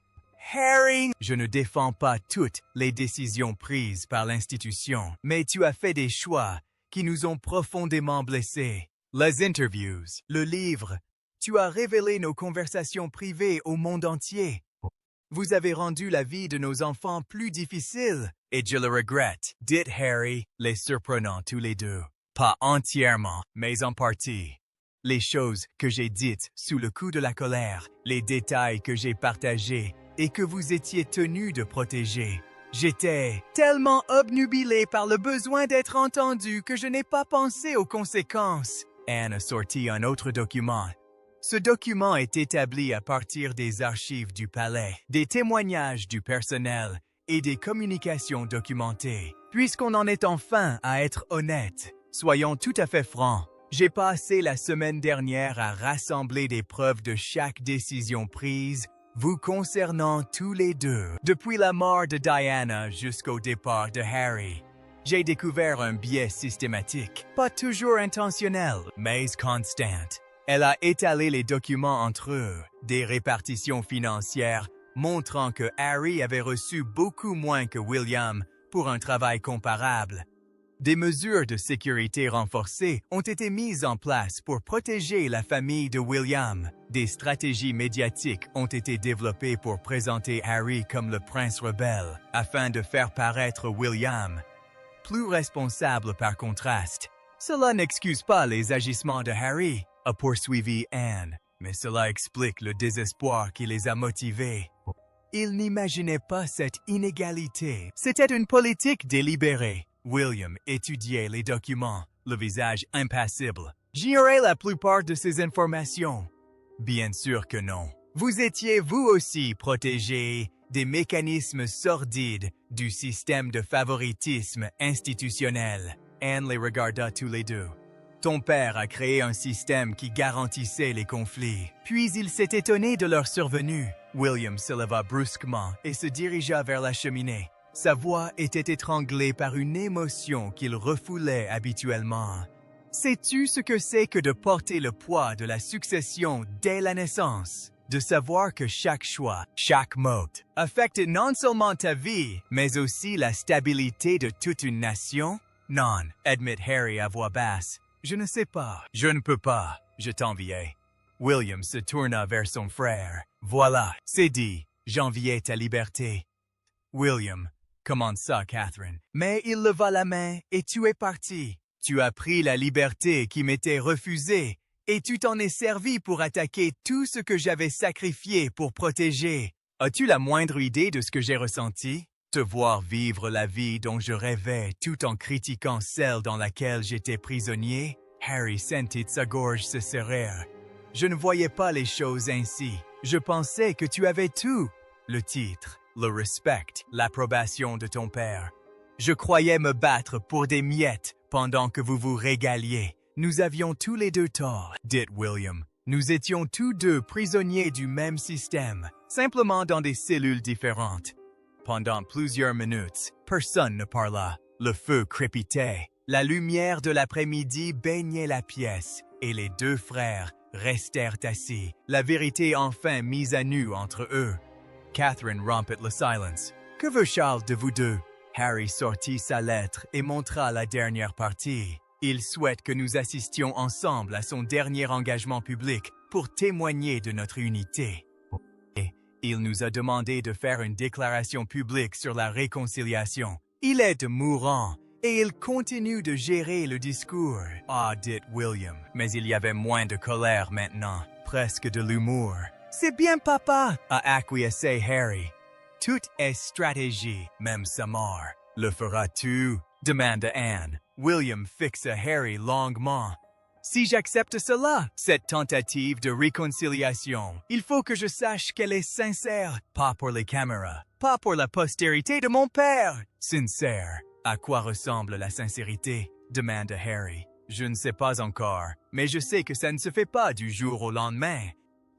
Harry, je ne défends pas toutes les décisions prises par l'institution, mais tu as fait des choix qui nous ont profondément blessés. Les interviews, le livre, tu as révélé nos conversations privées au monde entier. Vous avez rendu la vie de nos enfants plus difficile, et je le regrette, dit Harry, les surprenant tous les deux. Pas entièrement, mais en partie. Les choses que j'ai dites sous le coup de la colère, les détails que j'ai partagés, et que vous étiez tenu de protéger. J'étais tellement obnubilé par le besoin d'être entendu que je n'ai pas pensé aux conséquences. Anne a sorti un autre document. Ce document est établi à partir des archives du palais, des témoignages du personnel et des communications documentées. Puisqu'on en est enfin à être honnête, soyons tout à fait francs. J'ai passé la semaine dernière à rassembler des preuves de chaque décision prise vous concernant tous les deux, depuis la mort de Diana jusqu'au départ de Harry. J'ai découvert un biais systématique, pas toujours intentionnel, mais constant. Elle a étalé les documents entre eux, des répartitions financières montrant que Harry avait reçu beaucoup moins que William pour un travail comparable. Des mesures de sécurité renforcées ont été mises en place pour protéger la famille de William. Des stratégies médiatiques ont été développées pour présenter Harry comme le prince rebelle, afin de faire paraître William plus responsable par contraste. Cela n'excuse pas les agissements de Harry, a poursuivi Anne, mais cela explique le désespoir qui les a motivés. Ils n'imaginaient pas cette inégalité. C'était une politique délibérée. William étudiait les documents, le visage impassible. J'ignorais la plupart de ces informations. Bien sûr que non. Vous étiez vous aussi protégés des mécanismes sordides du système de favoritisme institutionnel. Anne les regarda tous les deux. Ton père a créé un système qui garantissait les conflits. Puis il s'est étonné de leur survenue. William se leva brusquement et se dirigea vers la cheminée. Sa voix était étranglée par une émotion qu'il refoulait habituellement. Sais-tu ce que c'est que de porter le poids de la succession dès la naissance? De savoir que chaque choix, chaque mot, affecte non seulement ta vie, mais aussi la stabilité de toute une nation? Non, admit Harry à voix basse. Je ne sais pas. Je ne peux pas. Je t'enviais. William se tourna vers son frère. Voilà, c'est dit. J'enviais ta liberté. William, commença Catherine. Mais il leva la main et tu es parti. Tu as pris la liberté qui m'était refusée et tu t'en es servi pour attaquer tout ce que j'avais sacrifié pour protéger. As-tu la moindre idée de ce que j'ai ressenti? Te voir vivre la vie dont je rêvais tout en critiquant celle dans laquelle j'étais prisonnier? Harry sentit sa gorge se serrer. Je ne voyais pas les choses ainsi. Je pensais que tu avais tout. Le titre, le respect, l'approbation de ton père. Je croyais me battre pour des miettes pendant que vous vous régaliez. Nous avions tous les deux tort, dit William. Nous étions tous deux prisonniers du même système, simplement dans des cellules différentes. Pendant plusieurs minutes, personne ne parla. Le feu crépitait. La lumière de l'après-midi baignait la pièce, et les deux frères restèrent assis, la vérité enfin mise à nu entre eux. Catherine rompit le silence. « Que veut Charles de vous deux? » Harry sortit sa lettre et montra la dernière partie. Il souhaite que nous assistions ensemble à son dernier engagement public pour témoigner de notre unité. Et il nous a demandé de faire une déclaration publique sur la réconciliation. Il est mourant et il continue de gérer le discours. Ah, dit William, mais il y avait moins de colère maintenant, presque de l'humour. C'est bien, papa, a acquiescé Harry. Tout est stratégie, même sa mort. Le feras-tu? Demanda Anne. William fixa Harry longuement. Si j'accepte cela, cette tentative de réconciliation, il faut que je sache qu'elle est sincère, pas pour les caméras, pas pour la postérité de mon père. Sincère. À quoi ressemble la sincérité? Demanda Harry. Je ne sais pas encore, mais je sais que ça ne se fait pas du jour au lendemain.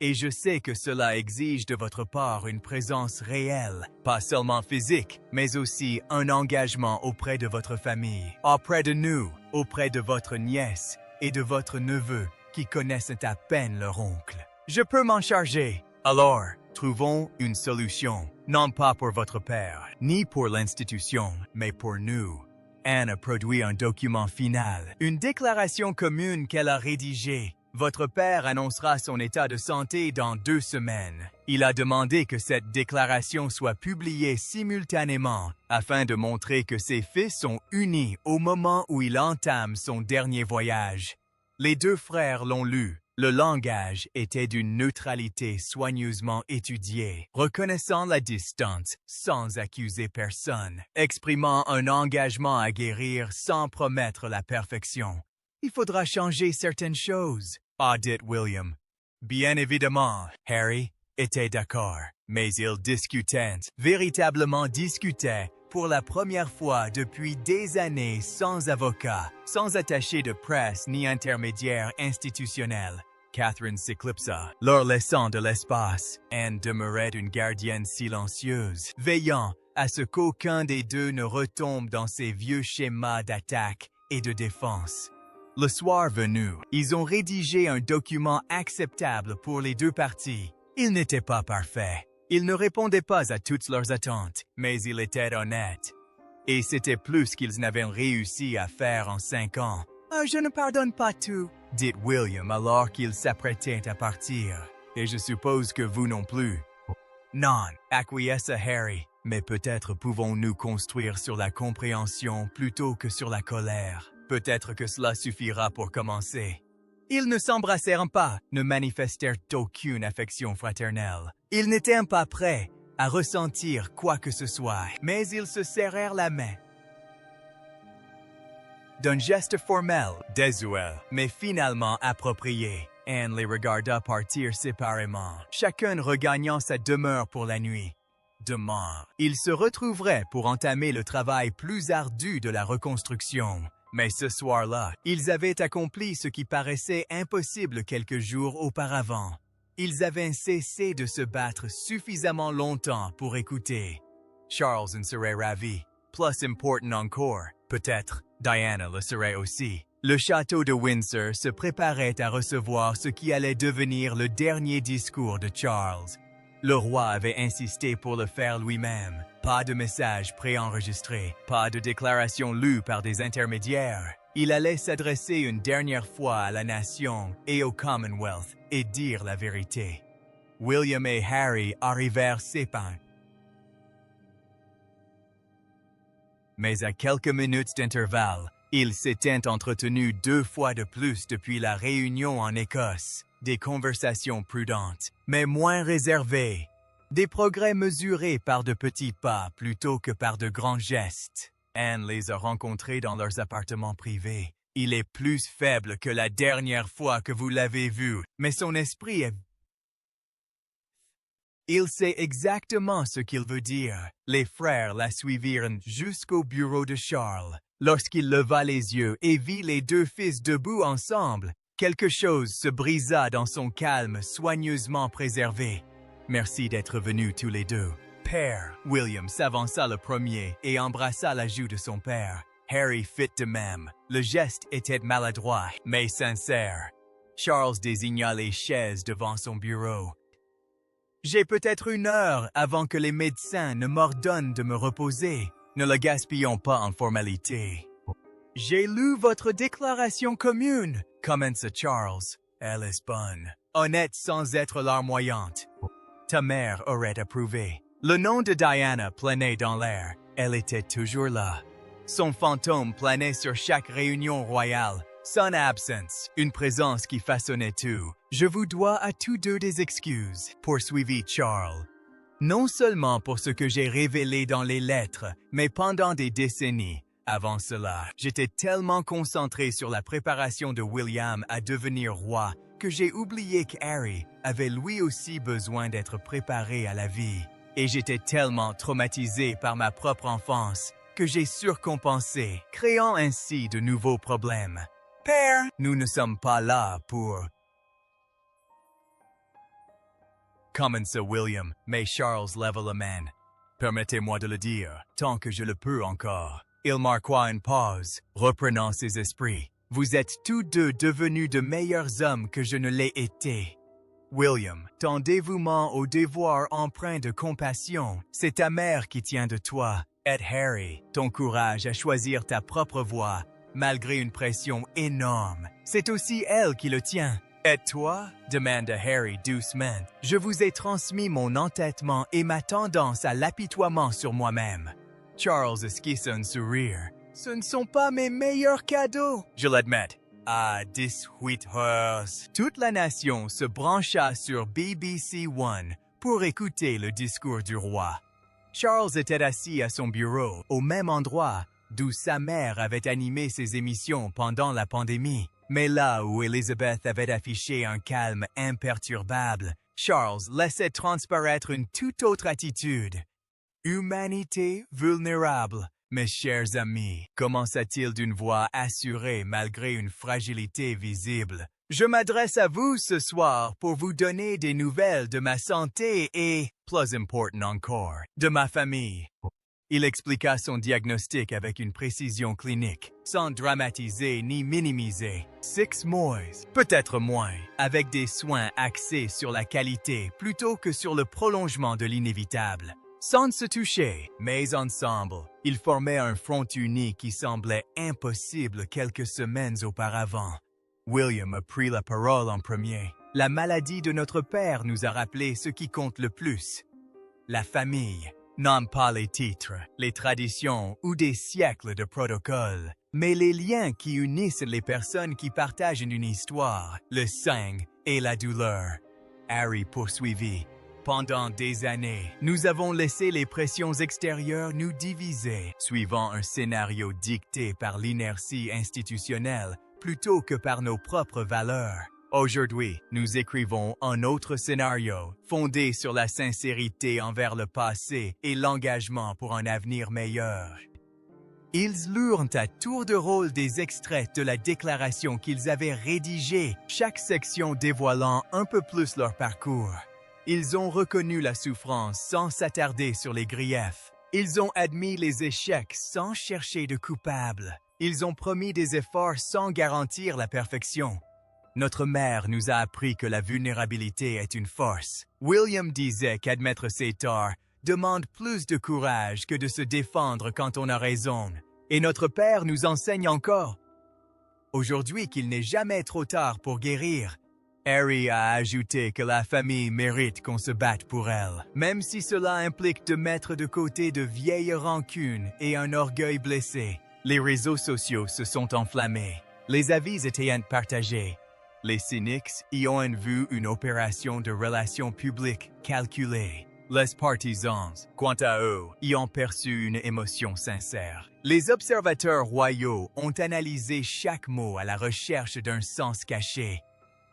Et je sais que cela exige de votre part une présence réelle, pas seulement physique, mais aussi un engagement auprès de votre famille, auprès de nous, auprès de votre nièce et de votre neveu qui connaissent à peine leur oncle. Je peux m'en charger. Alors, trouvons une solution, non pas pour votre père, ni pour l'institution, mais pour nous. Anne a produit un document final, une déclaration commune qu'elle a rédigée. Votre père annoncera son état de santé dans 2 semaines. Il a demandé que cette déclaration soit publiée simultanément afin de montrer que ses fils sont unis au moment où il entame son dernier voyage. Les 2 frères l'ont lu. Le langage était d'une neutralité soigneusement étudiée, reconnaissant la distance sans accuser personne, exprimant un engagement à guérir sans promettre la perfection. Il faudra changer certaines choses, a dit William. Bien évidemment, Harry était d'accord, mais ils discutaient, véritablement discutaient, pour la première fois depuis des années sans avocat, sans attaché de presse ni intermédiaire institutionnel. Catherine s'éclipsa, leur laissant de l'espace. Anne demeurait une gardienne silencieuse, veillant à ce qu'aucun des deux ne retombe dans ses vieux schémas d'attaque et de défense. Le soir venu, ils ont rédigé un document acceptable pour les 2 parties. Il n'était pas parfait. Il ne répondait pas à toutes leurs attentes, mais il était honnête. Et c'était plus qu'ils n'avaient réussi à faire en 5 ans. « Je ne pardonne pas tout, » dit William alors qu'il s'apprêtait à partir. « Et je suppose que vous non plus. »« Non, » acquiesça Harry. « Mais peut-être pouvons-nous construire sur la compréhension plutôt que sur la colère. Peut-être que cela suffira pour commencer. » Ils ne s'embrassèrent pas, ne manifestèrent aucune affection fraternelle. Ils n'étaient pas prêts à ressentir quoi que ce soit, mais ils se serrèrent la main. D'un geste formel, désuet, mais finalement approprié, Anne les regarda partir séparément, chacun regagnant sa demeure pour la nuit. Demain, ils se retrouveraient pour entamer le travail plus ardu de la reconstruction. Mais ce soir-là, ils avaient accompli ce qui paraissait impossible quelques jours auparavant. Ils avaient cessé de se battre suffisamment longtemps pour écouter. Charles en serait ravi. Plus important encore, peut-être, Diana le serait aussi. Le château de Windsor se préparait à recevoir ce qui allait devenir le dernier discours de Charles. Le roi avait insisté pour le faire lui-même. Pas de message préenregistré, pas de déclaration lue par des intermédiaires. Il allait s'adresser une dernière fois à la nation et au Commonwealth et dire la vérité. William et Harry arrivèrent séparés. Mais à quelques minutes d'intervalle, ils s'étaient entretenus 2 fois de plus depuis la réunion en Écosse. Des conversations prudentes, mais moins réservées. Des progrès mesurés par de petits pas plutôt que par de grands gestes. Anne les a rencontrés dans leurs appartements privés. Il est plus faible que la dernière fois que vous l'avez vu, mais son esprit est... Il sait exactement ce qu'il veut dire. Les frères la suivirent jusqu'au bureau de Charles. Lorsqu'il leva les yeux et vit les deux fils debout ensemble, quelque chose se brisa dans son calme soigneusement préservé. Merci d'être venus tous les deux. Père, William s'avança le premier et embrassa la joue de son père. Harry fit de même. Le geste était maladroit, mais sincère. Charles désigna les chaises devant son bureau. J'ai peut-être 1 heure avant que les médecins ne m'ordonnent de me reposer. Ne le gaspillons pas en formalité. J'ai lu votre déclaration commune, commença Charles. Elle est bonne. Honnête sans être larmoyante. Ta mère aurait approuvé. Le nom de Diana planait dans l'air. Elle était toujours là. Son fantôme planait sur chaque réunion royale. Son absence, une présence qui façonnait tout. Je vous dois à tous deux des excuses, poursuivit Charles. Non seulement pour ce que j'ai révélé dans les lettres, mais pendant des décennies. Avant cela, j'étais tellement concentré sur la préparation de William à devenir roi que j'ai oublié qu'Harry avait lui aussi besoin d'être préparé à la vie. Et j'étais tellement traumatisé par ma propre enfance que j'ai surcompensé, créant ainsi de nouveaux problèmes. Père, nous ne sommes pas là pour... Commença William, mais Charles leva la main. Permettez-moi de le dire, tant que je le peux encore. Il marqua une pause, reprenant ses esprits. Vous êtes tous deux devenus de meilleurs hommes que je ne l'ai été. William, ton dévouement au devoir empreint de compassion, c'est ta mère qui tient de toi. Et Harry, ton courage à choisir ta propre voie, malgré une pression énorme, c'est aussi elle qui le tient. Et toi? Demanda Harry doucement. Je vous ai transmis mon entêtement et ma tendance à l'apitoiement sur moi-même. Charles esquissa un sourire. Ce ne sont pas mes meilleurs cadeaux. Je l'admets. À 18 heures, toute la nation se brancha sur BBC One pour écouter le discours du roi. Charles était assis à son bureau, au même endroit d'où sa mère avait animé ses émissions pendant la pandémie. Mais là où Elizabeth avait affiché un calme imperturbable, Charles laissait transparaître une toute autre attitude. Humanité vulnérable, mes chers amis, commença-t-il d'une voix assurée malgré une fragilité visible. Je m'adresse à vous ce soir pour vous donner des nouvelles de ma santé et, plus important encore, de ma famille. Il expliqua son diagnostic avec une précision clinique, sans dramatiser ni minimiser. 6 mois, peut-être moins, avec des soins axés sur la qualité plutôt que sur le prolongement de l'inévitable. Sans se toucher, mais ensemble, ils formaient un front uni qui semblait impossible quelques semaines auparavant. William a pris la parole en premier. La maladie de notre père nous a rappelé ce qui compte le plus. La famille. Non pas les titres, les traditions ou des siècles de protocoles, mais les liens qui unissent les personnes qui partagent une histoire, le sang et la douleur. Harry poursuivit. Pendant des années, nous avons laissé les pressions extérieures nous diviser, suivant un scénario dicté par l'inertie institutionnelle plutôt que par nos propres valeurs. Aujourd'hui, nous écrivons un autre scénario, fondé sur la sincérité envers le passé et l'engagement pour un avenir meilleur. Ils lurent à tour de rôle des extraits de la déclaration qu'ils avaient rédigée, chaque section dévoilant un peu plus leur parcours. Ils ont reconnu la souffrance sans s'attarder sur les griefs. Ils ont admis les échecs sans chercher de coupable. Ils ont promis des efforts sans garantir la perfection. Notre mère nous a appris que la vulnérabilité est une force. William disait qu'admettre ses torts demande plus de courage que de se défendre quand on a raison. Et notre père nous enseigne encore aujourd'hui qu'il n'est jamais trop tard pour guérir. Harry a ajouté que la famille mérite qu'on se batte pour elle, même si cela implique de mettre de côté de vieilles rancunes et un orgueil blessé. Les réseaux sociaux se sont enflammés. Les avis étaient partagés. Les cyniques y ont vu une opération de relations publiques calculée. Les partisans, quant à eux, y ont perçu une émotion sincère. Les observateurs royaux ont analysé chaque mot à la recherche d'un sens caché.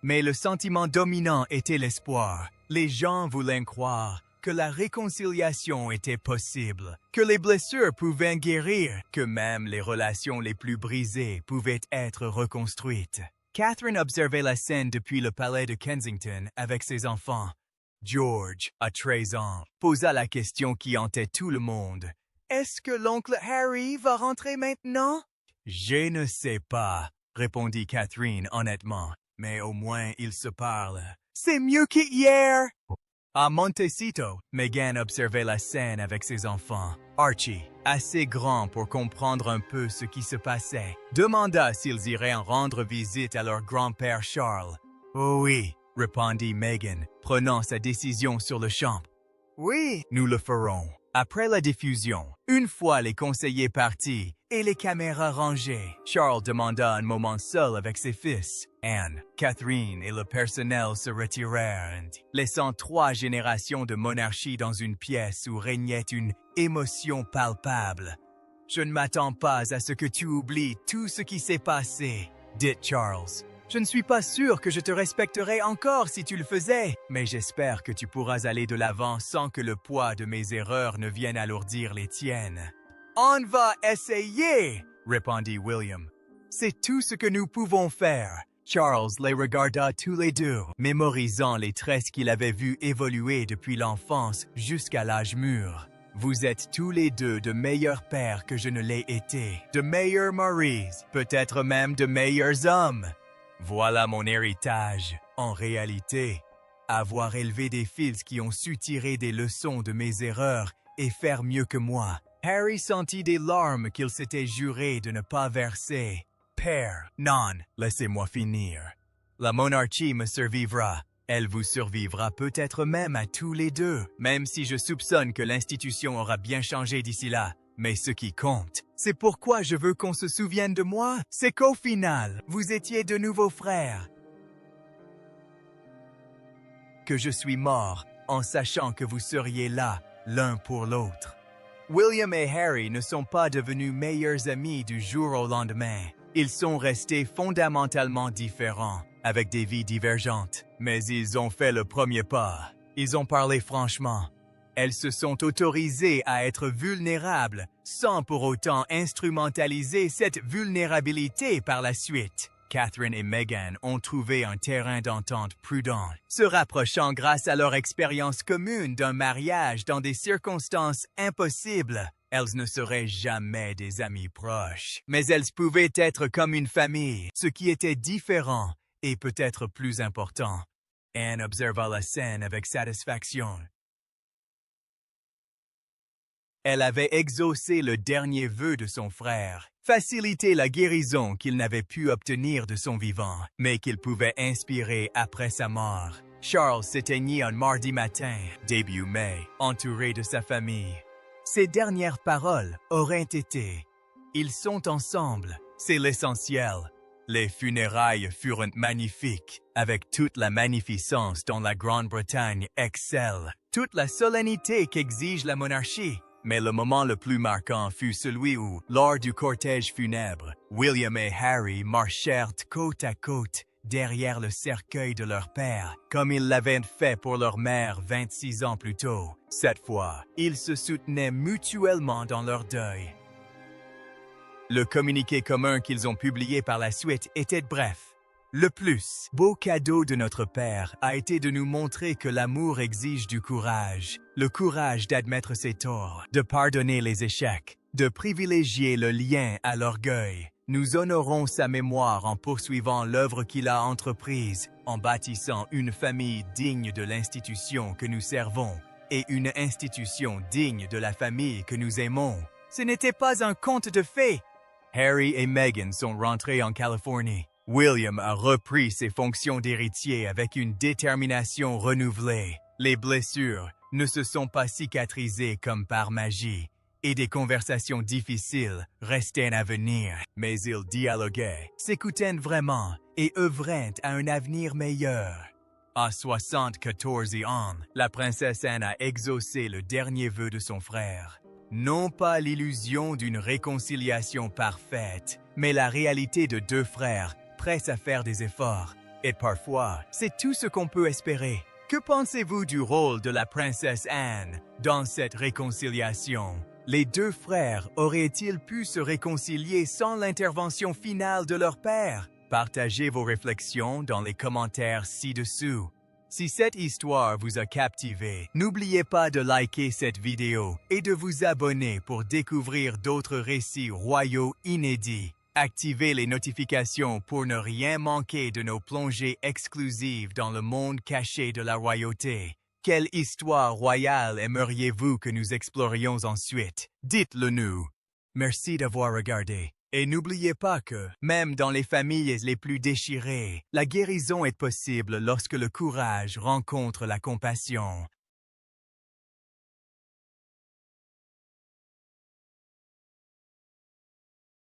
Mais le sentiment dominant était l'espoir. Les gens voulaient croire que la réconciliation était possible, que les blessures pouvaient guérir, que même les relations les plus brisées pouvaient être reconstruites. Catherine observait la scène depuis le palais de Kensington avec ses enfants. George, à 13 ans, posa la question qui hantait tout le monde. « Est-ce que l'oncle Harry va rentrer maintenant? »« Je ne sais pas, » répondit Catherine honnêtement. « Mais au moins il se parle. C'est mieux qu'hier! » À Montecito, Meghan observait la scène avec ses enfants. Archie, assez grand pour comprendre un peu ce qui se passait, demanda s'ils iraient en rendre visite à leur grand-père Charles. « Oh oui, » répondit Meghan, prenant sa décision sur le champ. « Oui, nous le ferons. » Après la diffusion, une fois les conseillers partis et les caméras rangées, Charles demanda un moment seul avec ses fils. Anne, Catherine et le personnel se retirèrent, laissant 3 générations de monarchie dans une pièce où régnait une émotion palpable. « Je ne m'attends pas à ce que tu oublies tout ce qui s'est passé, » dit Charles. « Je ne suis pas sûr que je te respecterais encore si tu le faisais, mais j'espère que tu pourras aller de l'avant sans que le poids de mes erreurs ne vienne alourdir les tiennes. »« On va essayer, » répondit William. « C'est tout ce que nous pouvons faire. » Charles les regarda tous les deux, mémorisant les traits qu'il avait vus évoluer depuis l'enfance jusqu'à l'âge mûr. « Vous êtes tous les deux de meilleurs pères que je ne l'ai été, de meilleurs maris, peut-être même de meilleurs hommes. Voilà mon héritage, en réalité. Avoir élevé des fils qui ont su tirer des leçons de mes erreurs et faire mieux que moi. » Harry sentit des larmes qu'il s'était juré de ne pas verser. « Père, non, laissez-moi finir. La monarchie me survivra. Elle vous survivra peut-être même à tous les deux, même si je soupçonne que l'institution aura bien changé d'ici là. Mais ce qui compte, c'est pourquoi je veux qu'on se souvienne de moi, c'est qu'au final, vous étiez de nouveaux frères. Que je suis mort en sachant que vous seriez là, l'un pour l'autre. William et Harry ne sont pas devenus meilleurs amis du jour au lendemain. Ils sont restés fondamentalement différents, avec des vies divergentes. Mais ils ont fait le premier pas. Ils ont parlé franchement. Elles se sont autorisées à être vulnérables, sans pour autant instrumentaliser cette vulnérabilité par la suite. Catherine et Meghan ont trouvé un terrain d'entente prudent, se rapprochant grâce à leur expérience commune d'un mariage dans des circonstances impossibles. Elles ne seraient jamais des amies proches, mais elles pouvaient être comme une famille, ce qui était différent et peut-être plus important. Anne observa la scène avec satisfaction. Elle avait exaucé le dernier vœu de son frère, facilité la guérison qu'il n'avait pu obtenir de son vivant, mais qu'il pouvait inspirer après sa mort. Charles s'éteignit un mardi matin, début mai, entouré de sa famille. Ses dernières paroles auraient été « Ils sont ensemble, c'est l'essentiel ». Les funérailles furent magnifiques, avec toute la magnificence dont la Grande-Bretagne excelle, toute la solennité qu'exige la monarchie. Mais le moment le plus marquant fut celui où, lors du cortège funèbre, William et Harry marchèrent côte à côte derrière le cercueil de leur père, comme ils l'avaient fait pour leur mère 26 ans plus tôt. Cette fois, ils se soutenaient mutuellement dans leur deuil. Le communiqué commun qu'ils ont publié par la suite était bref. Le plus beau cadeau de notre Père a été de nous montrer que l'amour exige du courage. Le courage d'admettre ses torts, de pardonner les échecs, de privilégier le lien à l'orgueil. Nous honorons sa mémoire en poursuivant l'œuvre qu'il a entreprise, en bâtissant une famille digne de l'institution que nous servons et une institution digne de la famille que nous aimons. Ce n'était pas un conte de fées. Harry et Meghan sont rentrés en Californie. William a repris ses fonctions d'héritier avec une détermination renouvelée. Les blessures ne se sont pas cicatrisées comme par magie, et des conversations difficiles restaient à venir. Mais ils dialoguaient, s'écoutaient vraiment et œuvraient à un avenir meilleur. À 74 ans, la princesse Anne a exaucé le dernier vœu de son frère. Non pas l'illusion d'une réconciliation parfaite, mais la réalité de deux frères prêts à faire des efforts. Et parfois, c'est tout ce qu'on peut espérer. Que pensez-vous du rôle de la princesse Anne dans cette réconciliation? Les deux frères auraient-ils pu se réconcilier sans l'intervention finale de leur père? Partagez vos réflexions dans les commentaires ci-dessous. Si cette histoire vous a captivé, n'oubliez pas de liker cette vidéo et de vous abonner pour découvrir d'autres récits royaux inédits. Activez les notifications pour ne rien manquer de nos plongées exclusives dans le monde caché de la royauté. Quelle histoire royale aimeriez-vous que nous explorions ensuite? Dites-le nous. Merci d'avoir regardé. Et n'oubliez pas que, même dans les familles les plus déchirées, la guérison est possible lorsque le courage rencontre la compassion.